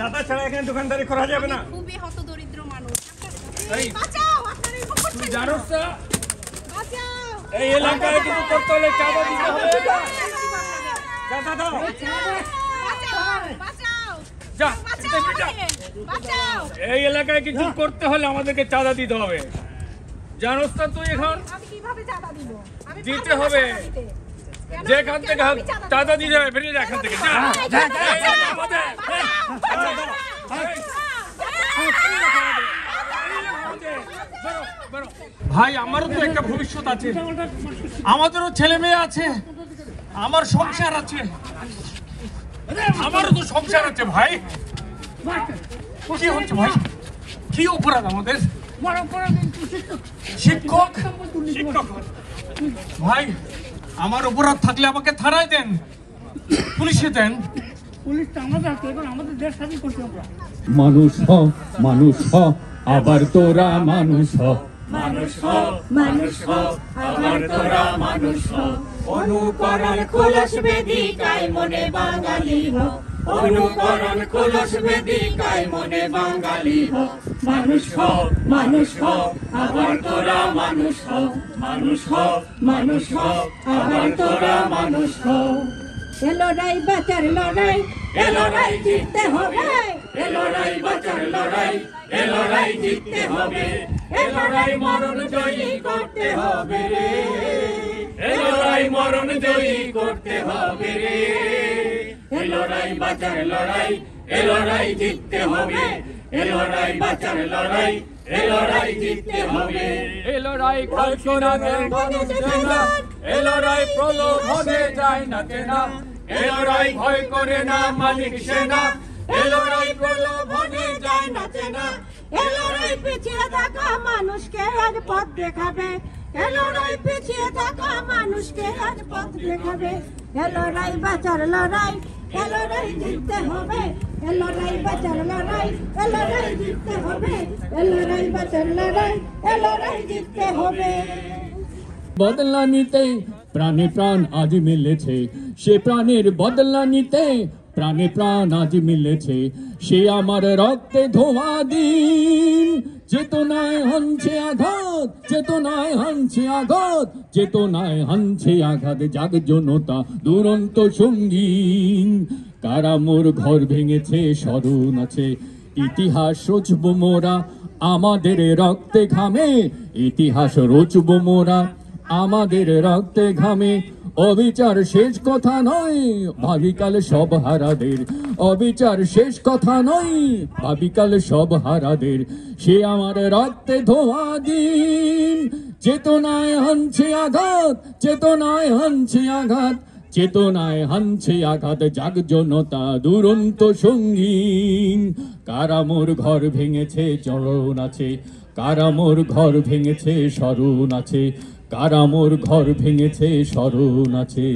চাঁদা ছাড়া এখানে দোকানদারি করা যাবে না। খুবই হতদরিদ্র মানুষ। এই বাঁচাও, আপনারা এই করছেন। তুই জানোস না বাঁচাও। এই এলাকায় কিছু করতে হলে চাঁদা দিতে হবে। চাঁদা দাও। বাঁচাও, বাঁচাও। যা, বাঁচাও, বাঁচাও। এই এলাকায় কিছু করতে হলে আমাদেরকে চাঁদা দিতে হবে। জানোস না তুই এখন আমি কিভাবে চাঁদা দিব? আমি দিতে হবে। যেখান থেকে চাঁদা দিতে হবে, বেরিয়ে যা এখান থেকে। ভাই, আমারও তো একটা ভবিষ্যৎ আছে, আমাদেরও ছেলে মেয়ে আছে, আমার সংসার আছে, আমারও তো সংসার আছে ভাই। কি হচ্ছে ভাই? কি অপরাধ আমাদের? শিক্ষক শিক্ষক ভাই, আমার অপরাধ থাকলে আমাকে থানায় দেন, পুলিশে দেন। পুলিশটা আমাদের হাতে, এখন আমাদের দেশ স্বাধীন করছি আমরা। মানুষ হ, মানুষ হ, আবার তোরা মানুষ হ। মানুষ হ, মানুষ হ, আবার তোরা মানুষ হ। অনুকরণ খোলস বেদিকায় মনে বাঙালি হ। অনুকরণ খোলস বেদিকায় মনে বাঙালি হ। মানুষ হ, মানুষ হ, আবার তোরা মানুষ হ। মানুষ হ, মানুষ হ, আবার তোরা মানুষ হ। এ লড়াই বাঁচার লড়াই, এ লড়াই জিততে হবে। এ লড়াই বাঁচার লড়াই, এ লড়াই জিততে হবে। এ লড়াই মরণ জয়ী করতে হবে রে। এ লড়াই মরণ জয়ী করতে হবে রে। এ লড়াই বাঁচার লড়াই, এ লড়াই জিততে হবে। এ লড়াই বাঁচার লড়াই, এ লড়াই জিততে হবে। এ লড়াই খালসিরাজের মানুষ সেনা, এ লড়াই প্রলোভনে যায় না কেনা। এ লড়াই ভয় করে না মালিক সেনা, এ লড়াই প্রলোভনে যায় না চেনা। এ লড়াই পিছিয়ে থাকা মানুষকে আজ পথ দেখাবে। এ লড়াই পিছিয়ে থাকা মানুষকে আজ পথ দেখাবে। এ লড়াই বাঁচার লড়াই, এ লড়াই জিততে হবে। এ লড়াই বাঁচার লড়াই, এ লড়াই জিততে হবে। এ লড়াই বাঁচার লড়াই, এ লড়াই জিততে হবে। বদলা নিতে প্রাণে প্রাণ আজ মিলেছে, সে প্রাণের বদলা নিতে প্রাণে প্রাণ আজ মিলেছে। সে আমার রক্তে ধোয়া দিন, চেতনায় হানছে আঘাত, চেতনায় হানছে আঘাত, চেতনায় হানছে আঘাত। জাগ জনতা দুরন্ত সঙ্গীন, কারা মোর ঘর ভেঙেছে স্মরণ আছে। ইতিহাস রচব মোরা আমাদের রক্তে ঘামে, ইতিহাস রচব মোরা আমাদের রক্তে ঘামে। অবিচার শেষ কথা নয়, ভাবিকাল সব হারাদের। অবিচার শেষ কথা নয়, ভাবিকাল সব হারাদের। সে আমার রক্তে ধোয়া দিন, চেতনায় হানছে আঘাত, চেতনায় হানছে আঘাত, চেতনায় হানছে আঘাত। জাগ জনতা দুরন্ত সঙ্গীন, কারা মোর ঘর ভেঙেছে চরণ আছে, কারা মোর ঘর ভেঙেছে স্মরণ আছে, কারা মোর ঘর ভেঙেছে স্মরণ আছে।